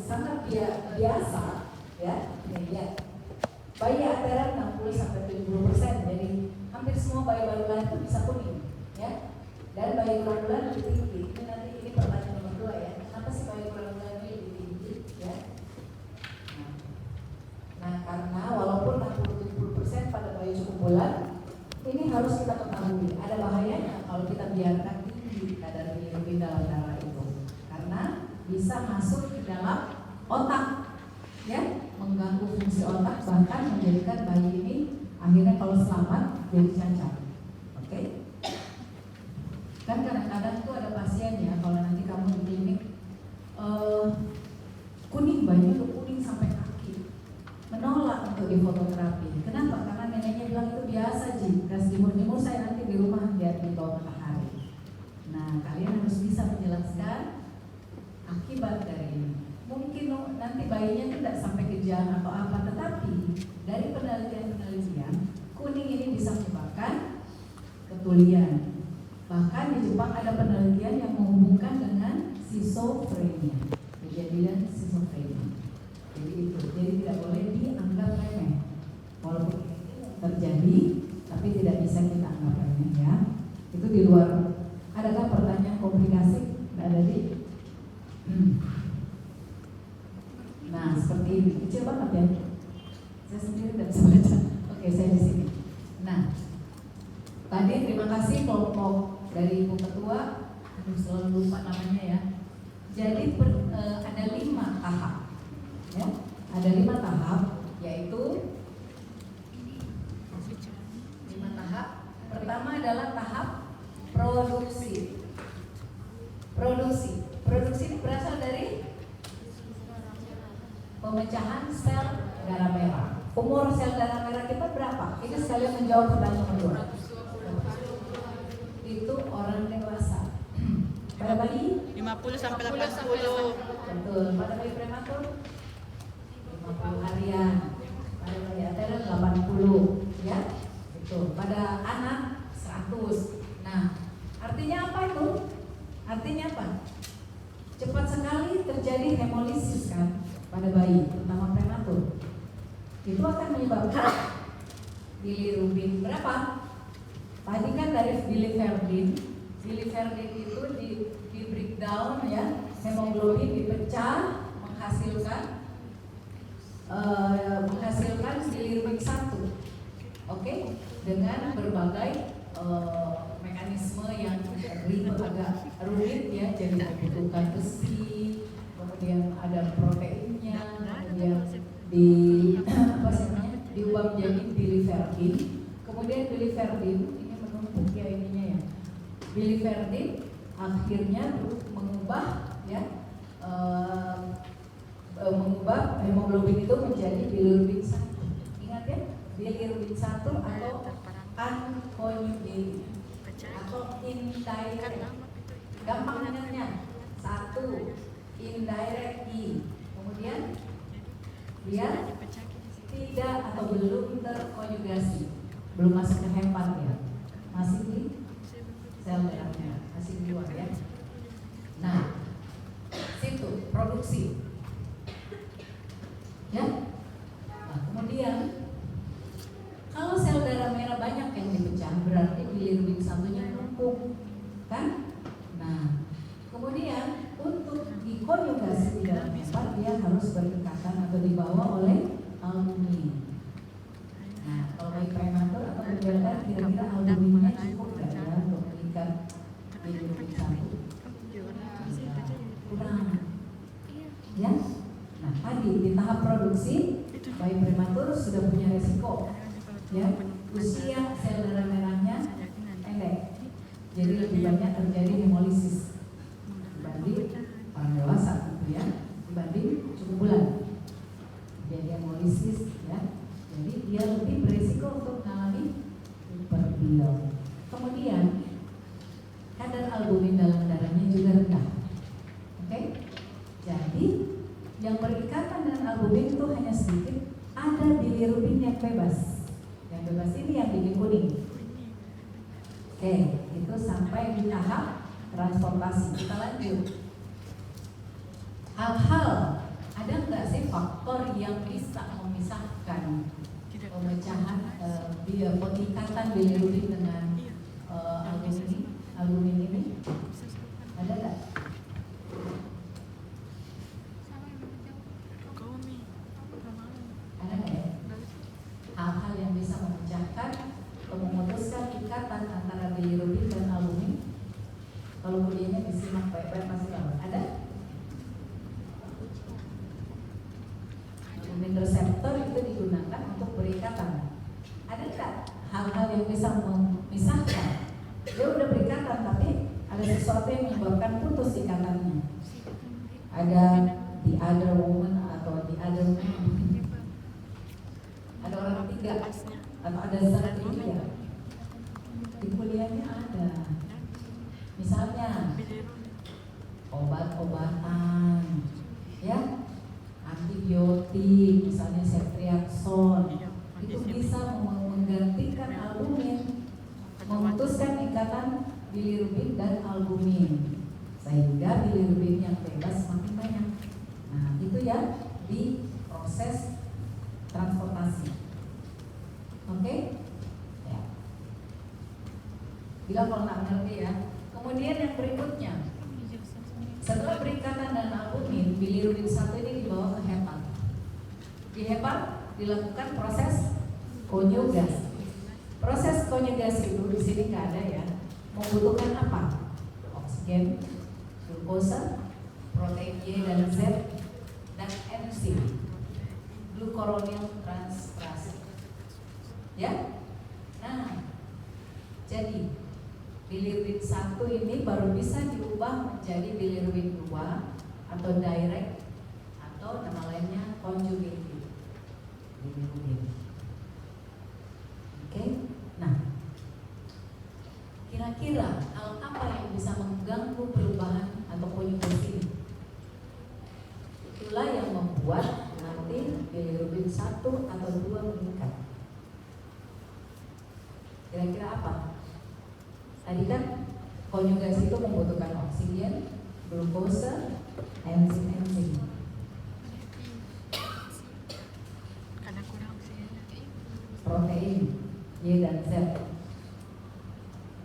sangat biasa, ya. Nih lihat, bayi ateran 60-70%, jadi hampir semua bayi baru lahir itu bisa kuning, ya. Dan bayi kurang bulan lebih tinggi. Ini nanti ini pertanyaan nomor 2 ya. Kenapa sih bayi kurang bulan ini lebih tinggi, ya? Nah, karena walaupun 60-70% pada bayi cukup bulan, ini harus kita ketahui ada bahayanya kalau kita biarkan tinggi kadar bilirubin dalam darah itu, karena bisa masuk ke dalam otak, ya, mengganggu fungsi otak, bahkan menjadikan bayi ini akhirnya kalau selamat jadi cacat. Oke? Kan kadang-kadang tuh ada pasien ya, kalau nanti kamu di klinik kuning, bayi itu kuning sampai kaki, menolak untuk difototerapi. Kenapa? Karena neneknya bilang itu biasa Ji, gas jemur-jemur saya nanti di rumah biar di bawah matahari. Nah, kalian harus bisa menjelaskan akibat dari ini. Mungkin nanti bayinya tidak sampai kejang atau apa, tetapi dari penelitian kuning ini bisa menyebabkan ketulian. Bahkan di Jepang ada penelitian yang menghubungkan dengan schizophrenia, kejadian schizophrenia. Jadi tidak boleh dianggap remeh. Walaupun terjadi, tapi tidak bisa kita anggap remeh, ya. Itu di luar. Adakah pertanyaan komplikasi? Tidak ada di. Nah, seperti ini, kecil banget ya. Saya sendiri tidak bisa baca. Oke, saya di sini. Nah, tadi terima kasih kelompok dari Ibu Ketua. Aduh, selalu lupa namanya ya. Jadi ada 5 tahap, ya. Ada 5 tahap, yaitu 5 tahap. Pertama adalah tahap produksi. Produksi ini berasal dari pemecahan sel darah merah. Umur sel darah merah kita berapa? Ini sekalian menjawab pertanyaan nomor 2. Itu orang dewasa. Pada bayi 50 sampai 80. betul. Pada bayi prematur 50 harian. Pada bayi ateran 80, ya. Itu. Pada anak 100. Nah, artinya apa itu? Artinya apa? Cepat sekali terjadi hemolisis kan pada bayi, terutama prematur. Itu akan menyebabkan bilirubin berapa? Tadi kan dari biliverdin itu di breakdown, ya, hemoglobin dipecah menghasilkan bilirubin 1. Oke, dengan berbagai mekanisme yang agak rumit, ya. Jadi membutuhkan besi, kemudian ada proteinnya, kemudian diubah menjadi biliverdin. Kemudian biliverdin ini menumpuk ya ininya ya. Biliverdin akhirnya mengubah, ya, mengubah hemoglobin itu menjadi bilirubin 1. Ingat ya, bilirubin 1 atau unconjugated atau indirect. Gampang ingatnya, 1 indirect I. Kemudian dia tidak atau belum terkonjugasi, belum masuk ke hepat, ya, masih di sel darahnya, masih di luar, ya. Nah, situ produksi, ya. Nah, kemudian kalau sel darah merah banyak yang dipecah, berarti bilirubin 1-nya numpuk, kan? Nah, kemudian untuk dikonjugasi di dalam hepat, dia harus berikatan atau dibawa oleh albumin. Nah, kalau bayi prematur atau berjalan, kira-kira albuminnya cukup nggak ya untuk mengikat bilirubin 1? Kurang, ya. Nah, tadi di tahap produksi, bayi prematur sudah punya resiko, ya, usia sel darah merahnya pendek, jadi lebih banyak terjadi hemolisis dibanding orang dewasa, gitu ya, dibanding cukup bulan. Jadi hemolisis, ya, jadi dia lebih berisiko untuk mengalami hiperbil. Kemudian kadar albumin dalam darahnya juga rendah. Oke, jadi yang berikatan dengan albumin itu hanya sedikit. Ada bilirubin yang bebas. Yang bebas ini yang bikin kuning. Oke, itu sampai di tahap transportasi. Kita lanjut. Hal-hal, faktor yang bisa memisahkan pemecahan ikatan bilirubin dengan albumin ini? Ada nggak? Ada nggak ya? Hal-hal yang bisa memecahkan atau memutuskan ikatan antara bilirubin dan albumin. Kalau kuliahnya disimak baik-baik masih tahu. Ada? Albumin reseptor itu digunakan untuk berikatan. Ada nggak hal-hal yang bisa memisahkan? Dia udah berikatan tapi ada sesuatu yang menyebabkan putus ikatannya. Ada the other woman atau the other man. Ada orang ketiga atau ada zat ketiga. Di kuliahnya ada. Misalnya obat-obatan, ya, antibiotik, misalnya ceftriaxone, itu bisa menggantikan albumin, memutuskan ikatan bilirubin dan albumin, sehingga bilirubin yang bebas semakin banyak. Nah, itu ya di proses transportasi. Oke? Ya. Bilang kalau nggak ngerti ya. Kemudian yang berikutnya, setelah berikatan dan albumin, bilirubin 1 ini dibawa ke hepat. Di hepat dilakukan proses konjugasi. Proses konjugasi itu di sini nggak ada ya. Membutuhkan apa? Oksigen, glukosa, protein Y dan Z, dan enzim, glucuronil transferase. Ya. Nah, jadi bilirubin 1 ini baru bisa diubah menjadi bilirubin 2 atau direct atau nama lainnya conjugated bilirubin. Oke, nah kira-kira hal apa yang bisa mengganggu perubahan atau konjugasi ini? Itulah yang membuat nanti bilirubin 1 atau 2 meningkat. Kira-kira apa? Tadi kan konjugasi itu membutuhkan oksigen, glukosa, enzim. Karena kurang oksigen. Protein Y dan Z.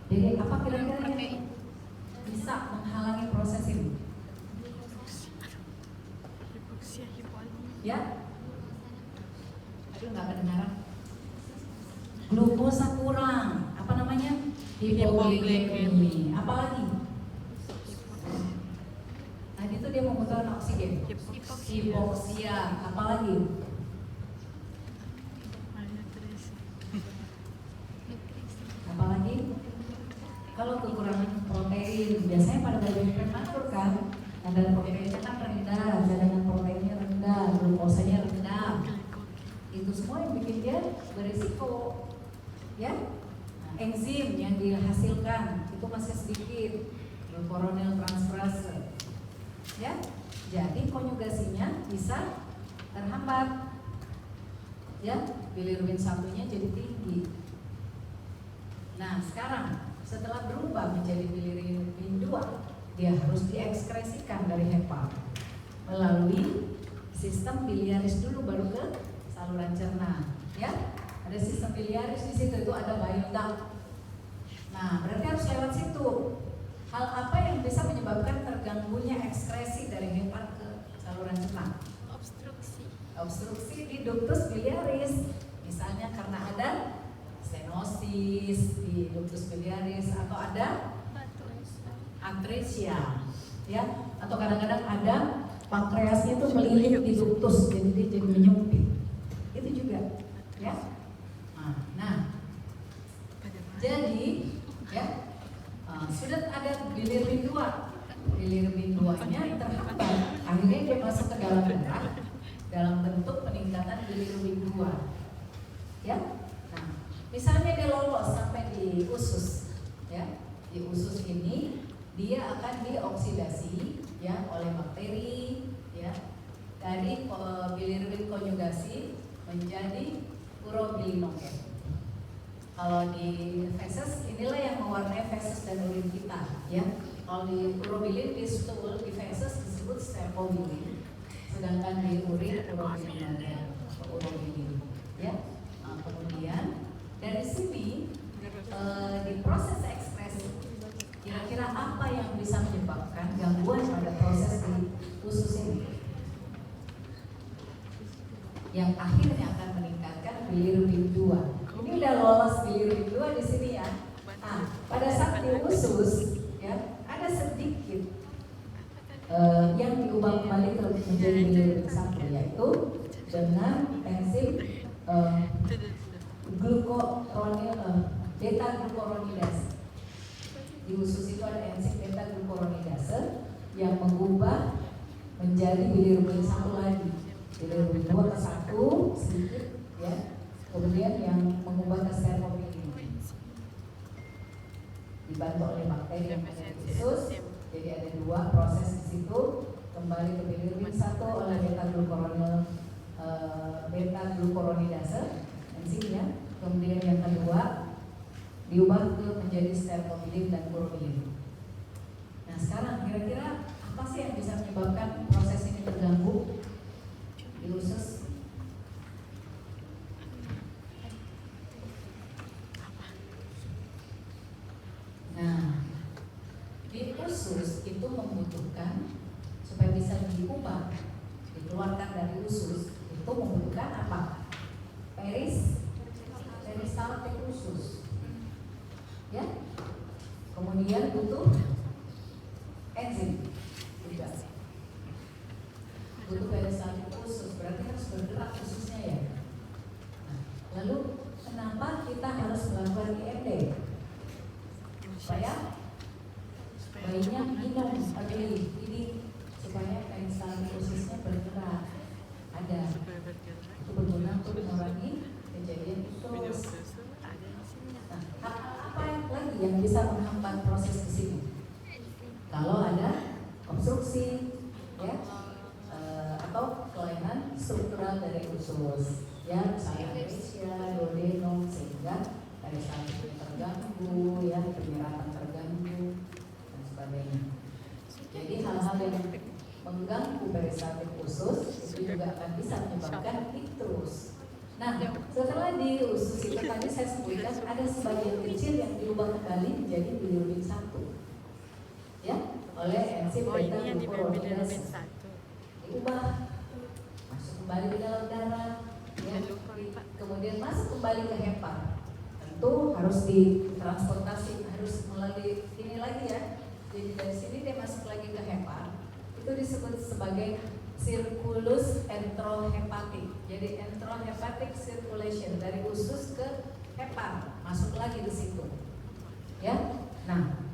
Jadi apa kira-kira yang bisa menghalangi proses ini? Hipoksia, hipoalbumin. Ya? Aduh, nggak kedengaran. Glukosa kurang. Apa namanya? Hipoglikemi. Apalagi? Tadi itu dia membutuhkan oksigen. Hipoksia. Apalagi? Apalagi? Kalau kekurangan protein, biasanya pada bagian prematur kan, kadar proteinnya kan rendah, cadangan proteinnya rendah, glukosanya rendah. Itu semua yang bikin dia berisiko, ya. Enzim yang dihasilkan itu masih sedikit, glucuronil transferase, ya. Jadi konjugasinya bisa terhambat, ya. Bilirubin 1-nya jadi tinggi. Nah, sekarang setelah berubah menjadi bilirubin 2, dia harus diekskresikan dari hepat melalui sistem biliaris dulu, baru ke saluran cerna, ya. Ada sistem biliaris di situ, itu ada bile duct. Nah, berarti harus lewat situ. Hal apa yang bisa menyebabkan terganggunya ekskresi dari hepat ke saluran cerna? Obstruksi di ductus biliaris. Misalnya karena ada stenosis di ductus biliaris, atau ada atresia, ya, atau kadang-kadang ada pankreasnya itu melilit di ductus, jadi dia jadi menyempit. Itu juga, ya. Nah, jadi, ya, sudah ada bilirubin 2. Bilirubin 2-nya terhambat, akhirnya dia masuk ke dalam darah dalam bentuk peningkatan bilirubin 2, ya. Nah, misalnya dia lolos sampai di usus, ya. Di usus ini dia akan dioksidasi, ya, oleh bakteri, ya, dari bilirubin konjugasi menjadi urobilinogen. Kalau di feses, inilah yang mewarnai feses dan urin kita, ya. Kalau di urobilin di stool, di feses disebut stepobilin, sedangkan di urin urogenital, ya. Kemudian dari sini di proses ekspresi, kira-kira apa yang bisa menyebabkan gangguan pada proses di usus ini, yang akhirnya akan meningkatkan bilirubin 2. Ini udah lolos bilirubin 2 di sini ya. Nah, pada saat di usus ya ada sedikit yang diubah kembali menjadi bilirubin 1, yaitu dengan enzim beta glucuronidase. Di usus itu ada enzim beta glucuronidase yang mengubah menjadi bilirubin 1 lagi. Bilirubin 2 ke 1 sedikit ya. Kemudian yang mengubah ke sterpomilin. Dibantu oleh bakteri yang ada di usus. Jadi ada 2 proses di situ, kembali ke bilirubin 1 oleh beta glucuronidase enzimnya. Kemudian yang kedua diubah menjadi sterpomilin dan uromilin. Nah sekarang kira-kira apa sih yang bisa menyebabkan proses ini terganggu di usus? Nah, di usus itu membutuhkan supaya bisa diubah, dikeluarkan dari usus itu membutuhkan apa? Peristaltik usus, ya. Kemudian butuh enzim juga. Butuh peristaltik usus, berarti harus bergerak ususnya ya. Nah, lalu kenapa kita harus melakukan IMD? Supaya bayinya minum ini supaya peristaltik ususnya bergerak. Ada itu berguna untuk mengurangi kejadian usus. Nah, apa lagi yang bisa menghambat proses di sini? Kalau ada obstruksi, ya, atau kelainan struktural dari usus, ya, misalnya atresia, duodenum, sehingga peristaltik terganggu, ya, penyerapan terganggu dan sebagainya. Jadi hal-hal yang mengganggu peristaltik usus itu juga akan bisa menyebabkan ikterus. Nah, setelah di usus itu tadi saya sebutkan ada sebagian kecil yang diubah kembali menjadi bilirubin 1, ya, oleh enzim beta glucuronidase. Diubah, masuk kembali ke dalam darah, ya, kemudian masuk kembali ke hepat. Tentu harus ditransportasi, harus melalui ini lagi ya. Jadi dari sini dia masuk lagi ke hepat. Itu disebut sebagai circulus enterohepatic. Jadi enterohepatic circulation dari usus ke hepat, masuk lagi di situ. Ya. Nah,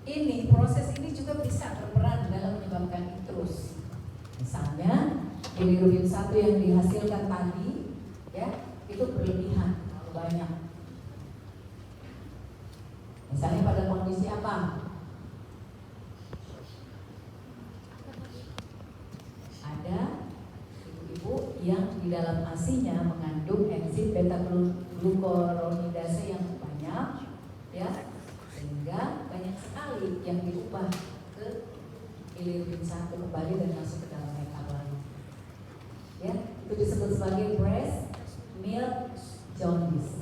ini proses ini juga bisa berperan dalam menyebabkan ikterus. Misalnya bilirubin 1 yang dihasilkan tadi, ya, itu berlebihan, terlalu banyak. Misalnya pada kondisi apa? Ada ibu-ibu yang di dalam ASI-nya mengandung enzim beta glucuronidase yang banyak, ya, sehingga banyak sekali yang diubah ke bilirubin 1 kembali dan masuk ke dalam hepat lagi. Ya, itu disebut sebagai breast milk jaundice.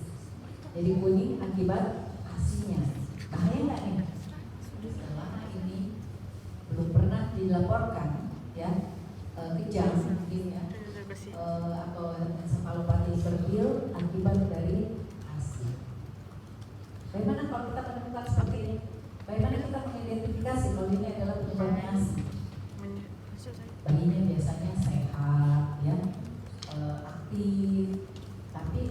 Jadi kuning akibat ASI-nya. Bahaya nggak nih? Selama ini belum pernah dilaporkan, ya, kejang mungkin ya, atau encefalopati fertil akibat dari ASI. Bagaimana kalau kita menemukan seperti ini? Bagaimana kita mengidentifikasi kalau ini adalah penyebabnya ASI? Bayinya biasanya sehat, ya, aktif, tapi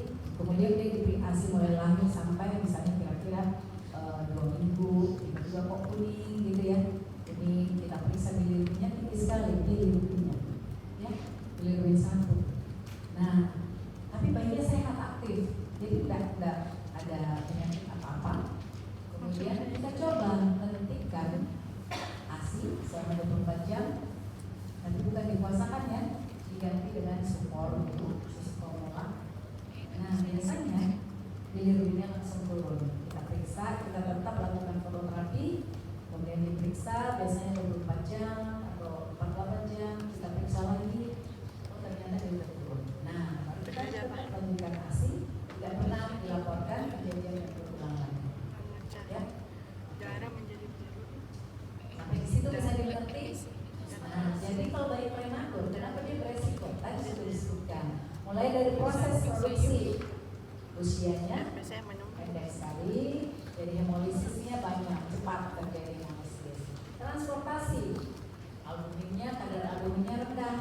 kemudian dia diberi ASI mulai lahir sampai misalnya kira-kira 2 minggu, tiba-tiba kok kuning gitu ya. Jadi kita periksa bilirubinnya tinggi sekali, bilirubinnya, ya, bilirubin 1. Nah, tapi bayinya sehat aktif, jadi tidak ada penyakit apa-apa. Kemudian kita coba menghentikan ASI selama 24 jam. Nanti bukan dipuasakan ya, diganti dengan supor gitu, susu formula. Nah, biasanya bilirubinnya langsung turun. Kita periksa, kita tetap lakukan fototerapi, kemudian diperiksa biasanya 24 jam atau 48 jam, kita periksa lagi Mulai dari proses produksi, usianya Biasanya minum. pendek sekali, jadi hemolisisnya banyak, cepat terjadi hemolisis. Transportasi, albuminnya, kadar albuminnya rendah,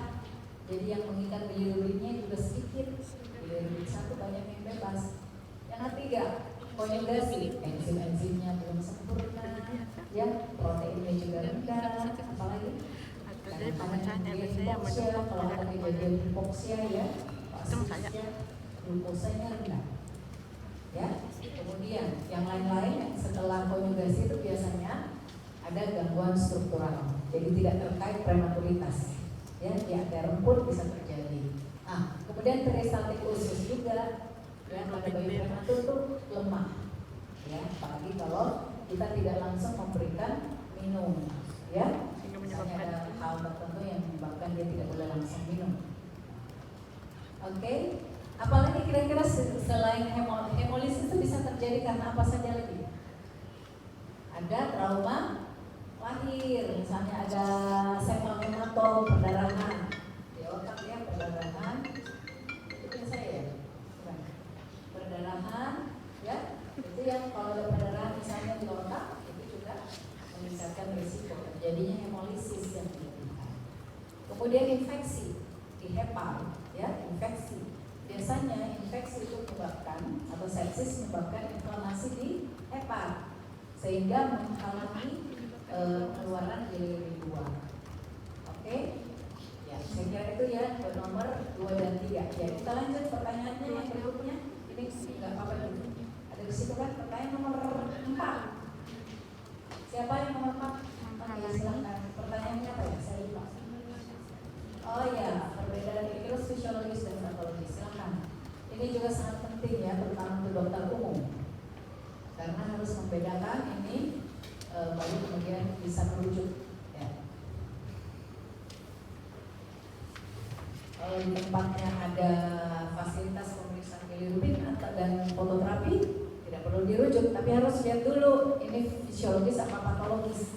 jadi yang mengikat bilirubinya juga sedikit. Bilirubin satu banyak yang bebas. Yang ketiga, konjugasi, enzim-enzimnya belum sempurna, ya, proteinnya juga rendah, apalagi Jadi pemecahnya biasanya hipoksia, minum. kalau ada kejadian hipoksia ya, Itu saya. glukosanya rendah. Ya, kemudian yang lain-lain yang setelah konjugasi itu biasanya ada gangguan struktural, jadi tidak terkait prematuritas. Ya, di antara pun bisa terjadi. Kemudian peristaltik usus juga, ya, pada bayi prematur itu lemah. Ya, apalagi kalau kita tidak langsung memberikan minum. Ya, Sehingga misalnya menyebabkan ada hal tertentu yang menyebabkan dia tidak boleh langsung minum. Oke, apalagi kira-kira selain hemolisis itu bisa terjadi karena apa saja lagi? Ada trauma lahir, misalnya ada sepal hematom, perdarahan di otak ya, perdarahan. Itu biasa ya, bukan? Perdarahan, ya, itu yang kalau ada perdarahan misalnya di otak itu juga meningkatkan risiko terjadinya hemolisis yang berlebihan. Kemudian infeksi di hepar, ya, infeksi. Biasanya infeksi itu menyebabkan atau sepsis menyebabkan inflamasi di hepar sehingga menghalangi pengeluaran bilirubin buang. Oke? Ya, saya kira itu ya nomor 2 dan 3. Jadi kita lanjut pertanyaannya yang berikutnya. Ini enggak apa-apa dulu. Ada di situ kan pertanyaan nomor 4. Siapa yang nomor 4? Oke, silakan. Pertanyaannya apa ya? Saya lupa. Oh ya, perbedaan virus fisiologis dan patologis. Silakan. Ini juga sangat penting ya, terutama untuk dokter umum. Karena harus membedakan ini baru kemudian bisa merujuk. Ya. Kalau di tempatnya ada fasilitas pemeriksaan bilirubin dan fototerapi, tidak perlu dirujuk, tapi harus lihat dulu ini fisiologis apa patologis.